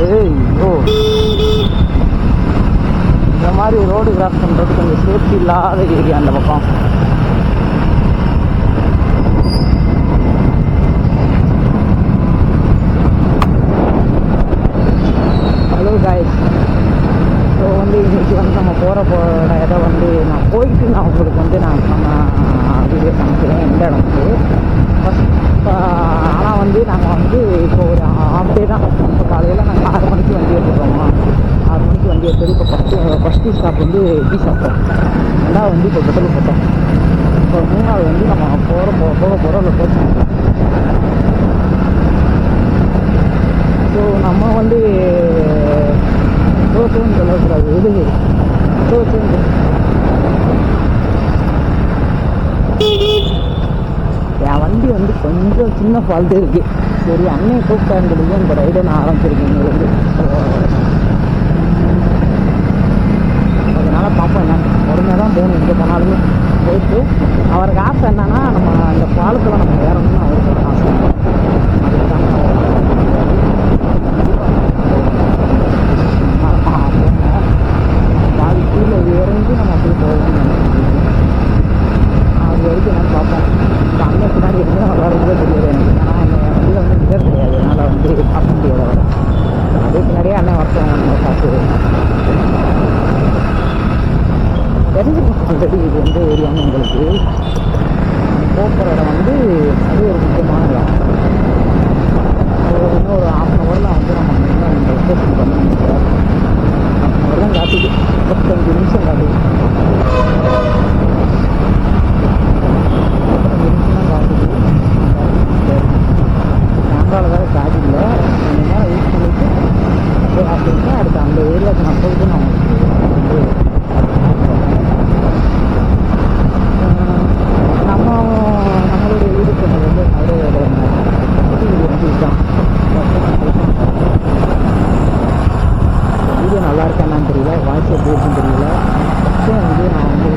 ஏய் ஓ, இந்த மாதிரி ரோடு கிராஸ் பண்ணுறது கொஞ்சம் சேஃப்டி இல்லாத ஏரியா அந்த பக்கம். ஹலோ காய்ஸ், ஸோ வந்து இன்றைக்கி வந்து நம்ம போகிற இடம் வந்து நான் போயிட்டு நான் உங்களுக்கு வந்து நான் அதுவே காமிக்கிறேன் எந்த இடம்க்கு ஃபஸ்ட். ஆனால் வந்து நாங்கள் வந்து இப்போ ஒரு ஹாஃப் டே தான். இப்போ காலையில் நாங்கள் 6 மணிக்கு வண்டி எடுத்துக்கிறோமா, 6 மணிக்கு வண்டி எடுத்தது. இப்போ ஃபஸ்ட்டு ஸ்டாப் வந்து டீ சாப்பிட்டோம், 2வது வந்து இப்போ பெட்ரோல் போட்டோம். இப்போ 3வது வந்து நம்ம போக போகிற லொக்கேஷன். ஸோ நம்ம வந்து தோசைன்னு சொல்லக்கூடாது, இது தோசைன்னு. என் வண்டி வந்து கொஞ்சம் சின்ன ஃபால்ட்டு இருக்குது. சரி, அண்ணன் கூப்பிட்டாங்கிறது இந்த ரைடை நான் ஆரம்பிச்சிருக்கேன் இங்கேருந்து. அதனால் பார்ப்போம், என்ன உடனே தான் போகணும். எங்கே போனாலுமே போயிட்டு அவருக்கு ஆசை என்னன்னா நம்ம அந்த ஃபால்ஸில் நம்ம ஏறணும்னு அவருக்கு ஒரு ஆசை. பாதி கீழே இறங்கி நம்ம அப்படி போகணும்னு நினைச்சிருக்கோம். அது வரைக்கும் என்னன்னு பார்ப்போம். இப்போ அண்ணன் பின்னாடி இருந்து நம்ம வரவே தெரியாது எனக்கு. ஏன்னா என் வண்டியில் வந்து நிற்க தெரியாது, என்னால் வந்து பார்க்க முடியாது. வர அதே பின்னாடியே அண்ணன் வரட்டும் நம்ம பார்த்து தெரிஞ்சுக்கணும். ஆல்ரெடி இது எந்த ஏரியான்னு உங்களுக்கு போக்குற இடம் வந்து அது ஒரு முக்கியமான இடம். இன்னும் ஒரு 1/2 hour வந்து நம்ம இன்னும் இந்த லொக்கேஷன் பண்ண முடியாது. 1/2 hour தான் காட்டுது, 35 நிமிஷம் காட்டுது. 35 நிமிஷம் தான் காட்டுது. கேமராவில் வேறு சார்ஜ் இல்லை. கொஞ்சம் நேரம் யூஸ் பண்ணிவிட்டு அப்படின்னா அடுத்து அந்த ஏரியாவுக்கு நான் போயிட்டு நான் வந்து நம்மளுடைய வீடு சொன்னது வந்து மதுரை வந்து இதுதான். வீடியோ நல்லா இருக்கான்னு தெரியல, வாய்ஸ் எப்படி இருக்குன்னு தெரியல. ஃபஸ்ட்டு வந்து நான் வந்து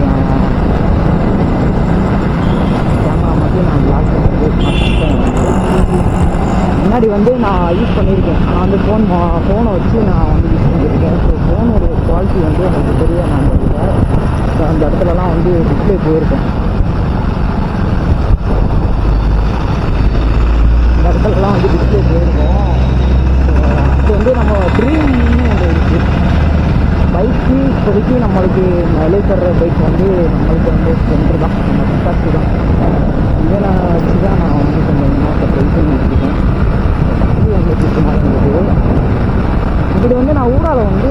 கேமரா மட்டும் நான் லாக் பண்ணுறது முன்னாடி வந்து நான் யூஸ் பண்ணியிருக்கேன். நான் வந்து ஃபோனை வச்சு நான் வந்து யூஸ் பண்ணியிருக்கேன். ஸோ ஃபோனோடைய குவாலிட்டி வந்து எனக்கு தெரிய நான் தெரியல. ஸோ அந்த இடத்துலலாம் வந்து டிஸ்பிளே போயிருக்கேன். இந்த இடத்துலலாம் வந்து டிஸ்பிளே போயிருக்கோம். இது வந்து நம்ம ட்ரீம்னு ஒன்று இருக்குது. பைக்கு இப்போதைக்கு நம்மளுக்கு மைலேஜ் தர்ற பைக் வந்து நம்மளுக்கு வந்து ஸ்ப்ளெண்டர் தான், நம்ம கட்டாசி தான். இதை நான் வச்சு தான் நான் வந்து கொஞ்சம் கொஞ்சமாக ட்ரை பண்ணி வச்சுருக்கேன். இது எங்களுக்கு சுத்தமாக இருந்தது. இப்படி வந்து நான் ஊரால் வந்து